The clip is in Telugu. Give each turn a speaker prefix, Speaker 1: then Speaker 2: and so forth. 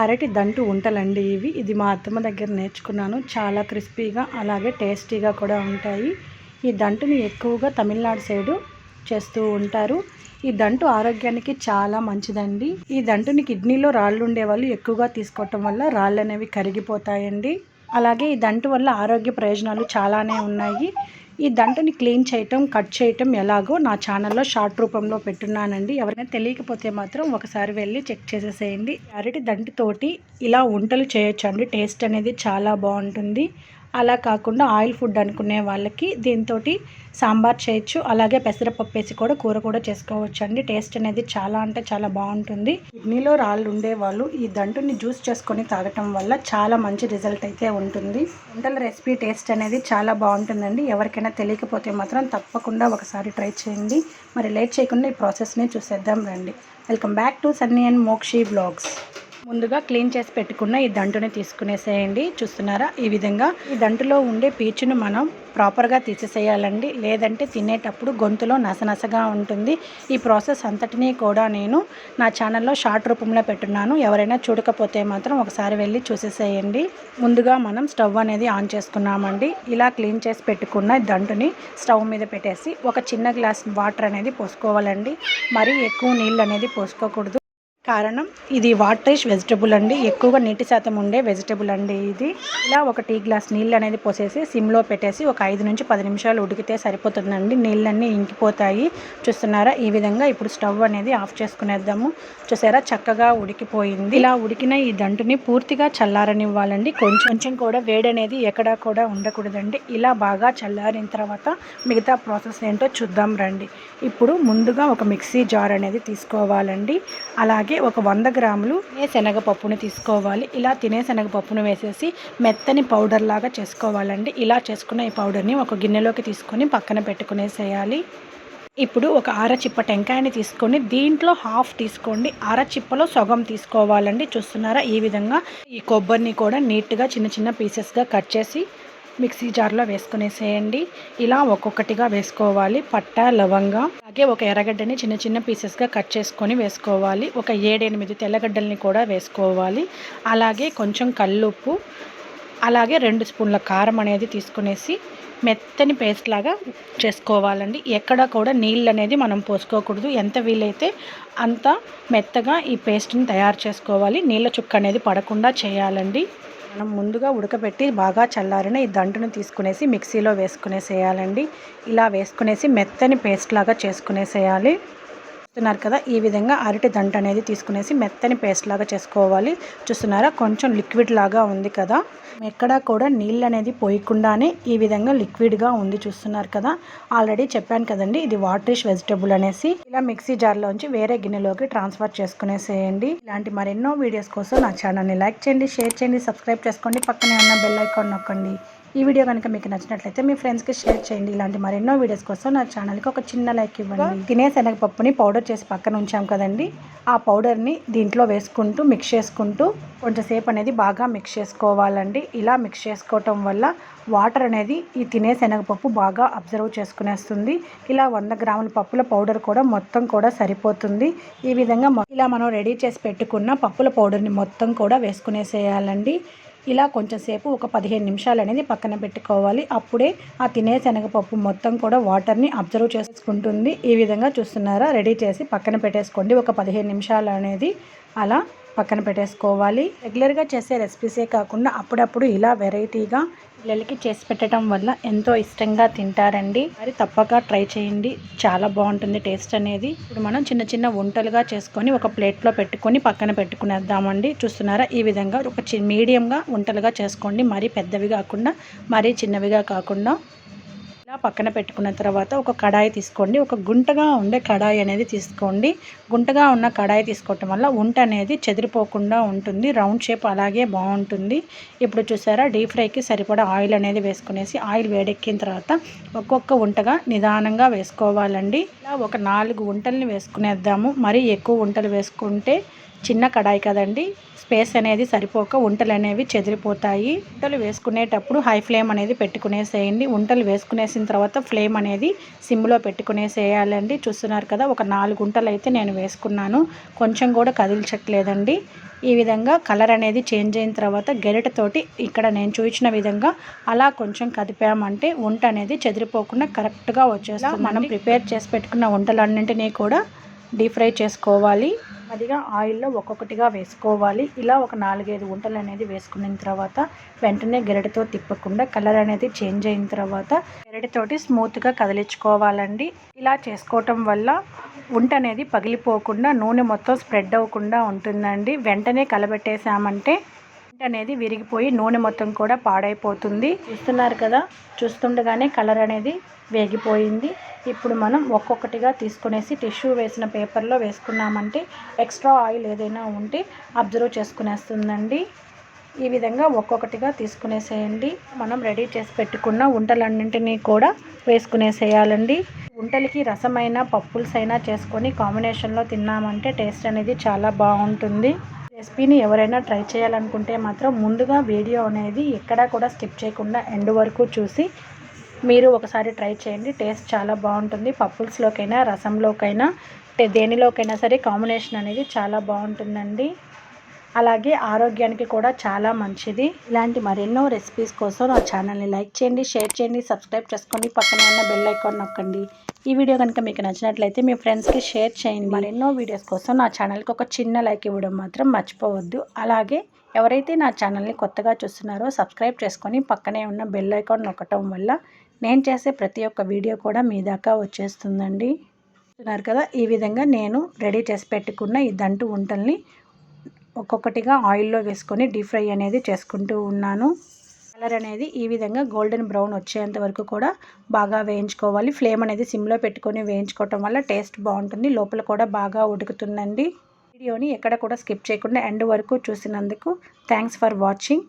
Speaker 1: అరటి దంటు ఉంటలండి ఇవి. ఇది మా అత్తమ్మ దగ్గర నేర్చుకున్నాను. చాలా క్రిస్పీగా అలాగే టేస్టీగా కూడా ఉంటాయి. ఈ దంటుని ఎక్కువగా తమిళనాడు సైడు చేస్తూ ఉంటారు. ఈ దంటు ఆరోగ్యానికి చాలా మంచిదండి. ఈ దంటుని కిడ్నీలో రాళ్ళు ఉండేవాళ్ళు ఎక్కువగా తీసుకోవటం వల్ల రాళ్ళు అనేవి కరిగిపోతాయండి. అలాగే ఈ దంటు వల్ల ఆరోగ్య ప్రయోజనాలు చాలానే ఉన్నాయి. ఈ దంటుని క్లీన్ చేయటం, కట్ చేయటం ఎలాగో నా ఛానల్లో షార్ట్ రూపంలో పెట్టున్నానండి. ఎవరైనా తెలియకపోతే మాత్రం ఒకసారి వెళ్ళి చెక్ చేసేసేయండి. అరటి దంటుతోటి ఇలా వంటలు చేయొచ్చండి. టేస్ట్ అనేది చాలా బాగుంటుంది. అలా కాకుండా ఆయిల్ ఫుడ్ అనుకునే వాళ్ళకి దీంతో సాంబార్ చేయొచ్చు. అలాగే పెసరపప్పు వేసి కూడా కూర కూడా చేసుకోవచ్చు అండి. టేస్ట్ అనేది చాలా అంటే చాలా బాగుంటుంది. కిడ్నీలో రాళ్ళు ఉండేవాళ్ళు ఈ దంటుని జ్యూస్ చేసుకొని తాగటం వల్ల చాలా మంచి రిజల్ట్ అయితే ఉంటుంది. వంటల రెసిపీ టేస్ట్ అనేది చాలా బాగుంటుందండి. ఎవరికైనా తెలియకపోతే మాత్రం తప్పకుండా ఒకసారి ట్రై చేయండి. మరి లేట్ చేయకుండా ఈ ప్రాసెస్ని చూసేద్దాం రండి. Welcome back to Sunny and Mokshi blogs. ముందుగా క్లీన్ చేసి పెట్టుకున్న ఈ దంటుని తీసుకునేసేయండి. చూస్తున్నారా, ఈ విధంగా ఈ దంటులో ఉండే పీచును మనం ప్రాపర్గా తీసేసేయాలండి. లేదంటే తినేటప్పుడు గొంతులో నసనసగా ఉంటుంది. ఈ ప్రాసెస్ అంతటినీ కూడా నేను నా ఛానల్లో షార్ట్ రూపంలో పెట్టున్నాను. ఎవరైనా చూడకపోతే మాత్రం ఒకసారి వెళ్ళి చూసేసేయండి. ముందుగా మనం స్టవ్ అనేది ఆన్ చేసుకున్నామండి. ఇలా క్లీన్ చేసి పెట్టుకున్న దంటుని స్టవ్ మీద పెట్టేసి ఒక చిన్న గ్లాస్ వాటర్ అనేది పోసుకోవాలండి. మరీ ఎక్కువ నీళ్ళు అనేది పోసుకోకూడదు. కారణం ఇది వాటరిష్ వెజిటబుల్ అండి. ఎక్కువగా నీటి శాతం ఉండే వెజిటబుల్ అండి ఇది. ఇలా ఒక టీ గ్లాస్ నీళ్ళు అనేది పోసేసి సిమ్లో పెట్టేసి ఒక 5 నుంచి 10 నిమిషాలు ఉడికితే సరిపోతుందండి. నీళ్ళన్నీ ఇంకిపోతాయి. చూస్తున్నారా, ఈ విధంగా ఇప్పుడు స్టవ్ అనేది ఆఫ్ చేసుకునేద్దాము. చూసారా, చక్కగా ఉడికిపోయింది. ఇలా ఉడికిన ఈ దంటుని పూర్తిగా చల్లారనివ్వాలండి. కొంచెం కూడా వేడి అనేది ఎక్కడా కూడా ఉండకూడదండి. ఇలా బాగా చల్లారిన తర్వాత మిగతా ప్రాసెస్ ఏంటో చూద్దాం రండి. ఇప్పుడు ముందుగా ఒక మిక్సీ జార్ అనేది తీసుకోవాలండి. అలాగే ఒక 100 గ్రాములు శనగపప్పుని తీసుకోవాలి. ఇలా తినే శనగపప్పును వేసేసి మెత్తని పౌడర్ లాగా చేసుకోవాలండి. ఇలా చేసుకున్న ఈ పౌడర్ని ఒక గిన్నెలోకి తీసుకొని పక్కన పెట్టుకునేసేయాలి. ఇప్పుడు ఒక అరచిప్ప టెంకాయని తీసుకొని దీంట్లో హాఫ్ తీసుకోండి. అరచిప్పలో సగం తీసుకోవాలండి. చూస్తున్నారా, ఈ విధంగా ఈ కొబ్బరిని కూడా నీట్గా చిన్న చిన్న పీసెస్గా కట్ చేసి మిక్సీ జార్లో వేసుకునేసేయండి. ఇలా ఒక్కొక్కటిగా వేసుకోవాలి. పట్ట, లవంగా, అలాగే ఒక ఎర్రగడ్డని చిన్న చిన్న పీసెస్గా కట్ చేసుకొని వేసుకోవాలి. ఒక 7-8 తెల్లగడ్డల్ని కూడా వేసుకోవాలి. అలాగే కొంచెం కల్లుప్పు, అలాగే 2 స్పూన్ల కారం అనేది తీసుకునేసి మెత్తని పేస్ట్ లాగా చేసుకోవాలండి. ఎక్కడ కూడా నీళ్ళు అనేది మనం పోసుకోకూడదు. ఎంత వీలైతే అంత మెత్తగా ఈ పేస్ట్ని తయారు చేసుకోవాలి. నీళ్ళ చుక్క అనేది పడకుండా చేయాలండి. మనం ముందుగా ఉడకబెట్టి బాగా చల్లారిన ఈ దంటును తీసుకునేసి మిక్సీలో వేసుకునేసేయాలండి. ఇలా వేసుకునేసి మెత్తని పేస్ట్ లాగా చేసుకునేసేయాలి. చూస్తున్నారు కదా, ఈ విధంగా అరటి దంట అనేది తీసుకునేసి మెత్తని పేస్ట్ లాగా చేసుకోవాలి. చూస్తున్నారా, కొంచెం లిక్విడ్ లాగా ఉంది కదా. ఎక్కడా కూడా నీళ్ళు అనేది పోయకుండానే ఈ విధంగా లిక్విడ్గా ఉంది. చూస్తున్నారు కదా, ఆల్రెడీ చెప్పాను కదండి ఇది వాటరిష్ వెజిటబుల్ అనేసి. ఇలా మిక్సీ జార్లోంచి వేరే గిన్నెలోకి ట్రాన్స్ఫర్ చేసుకునేసేయండి. ఇలాంటి మరెన్నో వీడియోస్ కోసం నా ఛానల్ని లైక్ చేయండి, షేర్ చేయండి, సబ్స్క్రైబ్ చేసుకోండి. పక్కనే ఉన్న బెల్ ఐకాన్ నొక్కండి. ఈ వీడియో కనుక మీకు నచ్చినట్లయితే మీ ఫ్రెండ్స్కి షేర్ చేయండి. ఇలాంటి మరెన్నో వీడియోస్ కోసం నా ఛానల్కి ఒక చిన్న లైక్ ఇవ్వండి. తినే శనగపప్పుని పౌడర్ చేసి పక్కన ఉంచాం కదండి, ఆ పౌడర్ని దీంట్లో వేసుకుంటూ మిక్స్ చేసుకుంటూ కొంచెంసేపు అనేది బాగా మిక్స్ చేసుకోవాలండి. ఇలా మిక్స్ చేసుకోవటం వల్ల వాటర్ అనేది ఈ తినే శనగపప్పు బాగా అబ్జర్వ్ చేసుకునేస్తుంది. ఇలా 100 గ్రాముల పప్పుల పౌడర్ కూడా మొత్తం కూడా సరిపోతుంది. ఈ విధంగా ఇలా మనం రెడీ చేసి పెట్టుకున్న పప్పుల పౌడర్ని మొత్తం కూడా వేసుకునేసేయాలండి. ఇలా కొంచెం సేపు ఒక 15 నిమిషాలు అనేది పక్కన పెట్టుకోవాలి. అప్పుడే ఆ తినే శనగపప్పు మొత్తం కూడా వాటర్ని అబ్జర్వ్ చేసుకుంటుంది. ఈ విధంగా చూస్తున్నారా, రెడీ చేసి పక్కన పెట్టేసుకోండి. ఒక 15 నిమిషాలు అనేది అలా పక్కన పెట్టేసుకోవాలి. రెగ్యులర్గా చేసే రెసిపీసే కాకుండా అప్పుడప్పుడు ఇలా వెరైటీగా పిల్లలకి చేసి పెట్టడం వల్ల ఎంతో ఇష్టంగా తింటారండి. మరి తప్పక ట్రై చేయండి. చాలా బాగుంటుంది టేస్ట్ అనేది. ఇప్పుడు మనం చిన్న చిన్న వంటలుగా చేసుకొని ఒక ప్లేట్లో పెట్టుకొని పక్కన పెట్టుకునేద్దామండి. చూస్తున్నారా, ఈ విధంగా ఒక మీడియంగా వంటలుగా చేసుకోండి. మరీ పెద్దవి కాకుండా మరీ చిన్నవిగా కాకుండా. ఇలా పక్కన పెట్టుకున్న తర్వాత ఒక కడాయి తీసుకోండి. ఒక గుంటగా ఉండే కడాయి అనేది తీసుకోండి. గుంటగా ఉన్న కడాయి తీసుకోవటం వల్ల వంట అనేది చెదిరిపోకుండా ఉంటుంది. రౌండ్ షేప్ అలాగే బాగుంటుంది. ఇప్పుడు చూసారా, డీప్ ఫ్రైకి సరిపడా ఆయిల్ అనేది వేసుకునేసి ఆయిల్ వేడెక్కిన తర్వాత ఒక్కొక్క వంటగా నిదానంగా వేసుకోవాలండి. ఇలా ఒక 4 వంటల్ని వేసుకునేద్దాము. మరీ ఎక్కువ వంటలు వేసుకుంటే చిన్న కడాయి కదండి, స్పేస్ అనేది సరిపోక ఉంటలు అనేవి చెదిరిపోతాయి. ఉంటలు వేసుకునేటప్పుడు హై ఫ్లేమ్ అనేది పెట్టుకునేసేయండి. ఉంటలు వేసుకునేసిన తర్వాత ఫ్లేమ్ అనేది సిమ్లో పెట్టుకునేసేయాలండి. చూస్తున్నారు కదా, ఒక 4 ఉంటలు అయితే నేను వేసుకున్నాను. కొంచెం కూడా కదిల్చట్లేదండి. ఈ విధంగా కలర్ అనేది చేంజ్ అయిన తర్వాత గరిటెతోటి ఇక్కడ నేను చూపించిన విధంగా అలా కొంచెం కదిపామంటే వంట అనేది చెదిరిపోకుండా కరెక్ట్గా వచ్చేస్తుంది. మనం ప్రిపేర్ చేసి పెట్టుకున్న వంటలన్నింటినీ కూడా డీప్ ఫ్రై చేసుకోవాలి. అదిగా ఆయిల్లో ఒక్కొక్కటిగా వేసుకోవాలి. ఇలా ఒక 4-5 వంటలు అనేది వేసుకున్న తర్వాత వెంటనే గరిటెతో తిప్పకుండా కలర్ అనేది చేంజ్ అయిన తర్వాత గరిటెతోటి స్మూత్గా కదిలించుకోవాలండి. ఇలా చేసుకోవటం వల్ల వంట అనేది పగిలిపోకుండా నూనె మొత్తం స్ప్రెడ్ అవ్వకుండా ఉంటుందండి. వెంటనే కలబెట్టేసామంటే వంట అనేది విరిగిపోయి నూనె మొత్తం కూడా పాడైపోతుంది. చూస్తున్నారు కదా, చూస్తుండగానే కలర్ అనేది వేగిపోయింది. ఇప్పుడు మనం ఒక్కొక్కటిగా తీసుకునేసి టిష్యూ వేసిన పేపర్లో వేసుకున్నామంటే ఎక్స్ట్రా ఆయిల్ ఏదైనా ఉంటే అబ్జర్వ్ చేసుకునేస్తుందండి. ఈ విధంగా ఒక్కొక్కటిగా తీసుకునేసేయండి. మనం రెడీ చేసి పెట్టుకున్న వంటలన్నింటినీ కూడా వేసుకునేసేయాలండి. వంటలకి రసమైనా పప్పుల్సైనా చేసుకొని కాంబినేషన్లో తిన్నామంటే టేస్ట్ అనేది చాలా బాగుంటుంది. రెసిపీని ఎవరైనా ట్రై చేయాలనుకుంటే మాత్రం ముందుగా వీడియో అనేది ఎక్కడా కూడా స్కిప్ చేయకుండా ఎండ్ వరకు చూసి మీరు ఒకసారి ట్రై చేయండి. టేస్ట్ చాలా బాగుంటుంది. పప్పుల్స్లోకైనా రసంలోకైనా దేనిలోకైనా సరే కాంబినేషన్ అనేది చాలా బాగుంటుందండి. అలాగే ఆరోగ్యానికి కూడా చాలా మంచిది. ఇలాంటి మరెన్నో రెసిపీస్ కోసం నా ఛానల్ని లైక్ చేయండి, షేర్ చేయండి, సబ్స్క్రైబ్ చేసుకోండి, పక్కనే ఉన్న బెల్ ఐకాన్ నొక్కండి. ఈ వీడియో కనుక మీకు నచ్చినట్లయితే మీ ఫ్రెండ్స్కి షేర్ చేయండి. మరెన్నో వీడియోస్ కోసం నా ఛానల్కి ఒక చిన్న లైక్ ఇవ్వడం మాత్రం మర్చిపోవద్దు. అలాగే ఎవరైతే నా ఛానల్ని కొత్తగా చూస్తున్నారో సబ్స్క్రైబ్ చేసుకొని పక్కనే ఉన్న బెల్ ఐకాన్ నొక్కటం వల్ల నేను చేసే ప్రతి ఒక్క వీడియో కూడా మీ దాకా వచ్చేస్తుందండి. చూస్తున్నారు కదా, ఈ విధంగా నేను రెడీ చేసి పెట్టుకున్న ఈ దంటు వంటల్ని ఒక్కొక్కటిగా ఆయిల్లో వేసుకొని డీప్ ఫ్రై అనేది చేసుకుంటూ ఉన్నాను. కలర్ అనేది ఈ విధంగా గోల్డెన్ బ్రౌన్ వచ్చేంత వరకు కూడా బాగా వేయించుకోవాలి. ఫ్లేమ్ అనేది సిమ్లో పెట్టుకొని వేయించుకోవటం వల్ల టేస్ట్ బాగుంటుంది. లోపల కూడా బాగా ఉడుకుతుందండి. వీడియోని ఎక్కడ కూడా స్కిప్ చేయకుండా ఎండ్ వరకు చూసినందుకు థ్యాంక్స్ ఫర్ వాచింగ్.